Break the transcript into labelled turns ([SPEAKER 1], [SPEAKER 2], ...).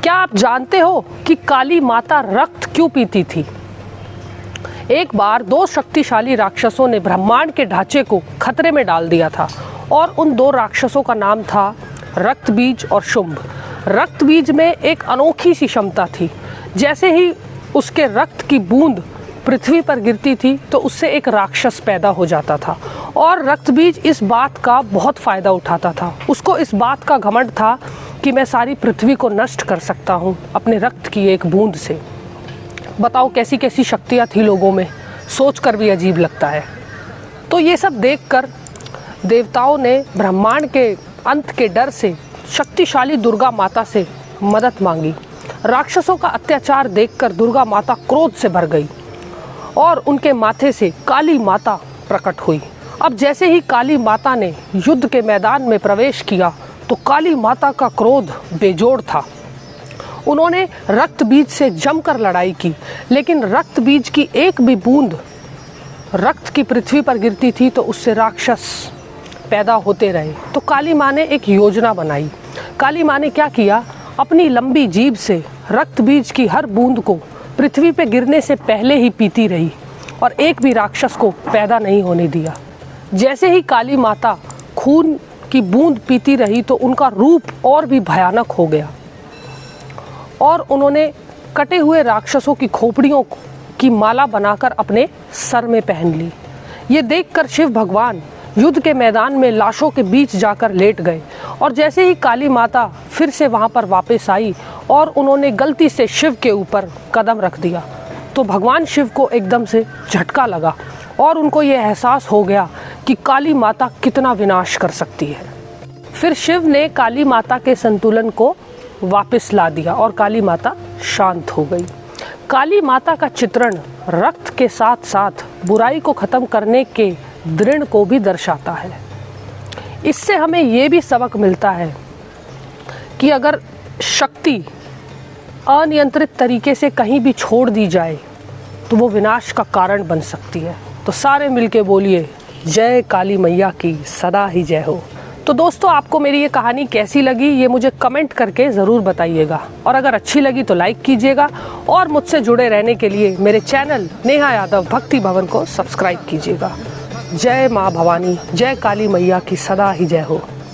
[SPEAKER 1] क्या आप जानते हो कि काली माता रक्त क्यों पीती थी? एक बार दो शक्तिशाली राक्षसों ने ब्रह्मांड के ढांचे को खतरे में डाल दिया था और उन दो राक्षसों का नाम था रक्तबीज और शुंभ। रक्तबीज में एक अनोखी सी क्षमता थी। जैसे ही उसके रक्त की बूंद पृथ्वी पर गिरती थी तो उससे एक राक्षस पैदा हो जाता था और रक्तबीज इस बात का बहुत फ़ायदा उठाता था। उसको इस बात का घमंड था कि मैं सारी पृथ्वी को नष्ट कर सकता हूँ अपने रक्त की एक बूंद से। बताओ कैसी कैसी शक्तियाँ थी लोगों में, सोच कर भी अजीब लगता है। तो ये सब देखकर देवताओं ने ब्रह्मांड के अंत के डर से शक्तिशाली दुर्गा माता से मदद मांगी। राक्षसों का अत्याचार देखकर दुर्गा माता क्रोध से भर गई और उनके माथे से काली माता प्रकट हुई। अब जैसे ही काली माता ने युद्ध के मैदान में प्रवेश किया तो काली माता का क्रोध बेजोड़ था। उन्होंने रक्तबीज से जमकर लड़ाई की, लेकिन रक्तबीज की एक भी बूंद रक्त की पृथ्वी पर गिरती थी तो उससे राक्षस पैदा होते रहे। तो काली माँ ने एक योजना बनाई। काली माँ ने क्या किया, अपनी लंबी जीभ से रक्तबीज की हर बूंद को पृथ्वी पे गिरने से पहले ही पीती रही और एक भी राक्षस को पैदा नहीं होने दिया। जैसे ही काली माता खून की बूंद पीती रही तो उनका रूप और भी भयानक हो गया और उन्होंने कटे हुए राक्षसों की खोपड़ियों की माला बनाकर अपने सर में पहन ली। ये देखकर शिव भगवान युद्ध के मैदान में लाशों के बीच जाकर लेट गए और जैसे ही काली माता फिर से वहाँ पर वापस आई और उन्होंने गलती से शिव के ऊपर कदम रख दिया तो भगवान शिव को एकदम से झटका लगा और उनको ये एहसास हो गया कि काली माता कितना विनाश कर सकती है। फिर शिव ने काली माता के संतुलन को वापस ला दिया और काली माता शांत हो गई। काली माता का चित्रण रक्त के साथ साथ बुराई को ख़त्म करने के दृढ़ को भी दर्शाता है। इससे हमें ये भी सबक मिलता है कि अगर शक्ति अनियंत्रित तरीके से कहीं भी छोड़ दी जाए तो वो विनाश का कारण बन सकती है। तो सारे मिलके बोलिए, जय काली मैया की सदा ही जय हो। तो दोस्तों, आपको मेरी ये कहानी कैसी लगी ये मुझे कमेंट करके ज़रूर बताइएगा और अगर अच्छी लगी तो लाइक कीजिएगा और मुझसे जुड़े रहने के लिए मेरे चैनल नेहा यादव भक्ति भवन को सब्सक्राइब कीजिएगा। जय माँ भवानी, जय काली मैया की सदा ही जय हो।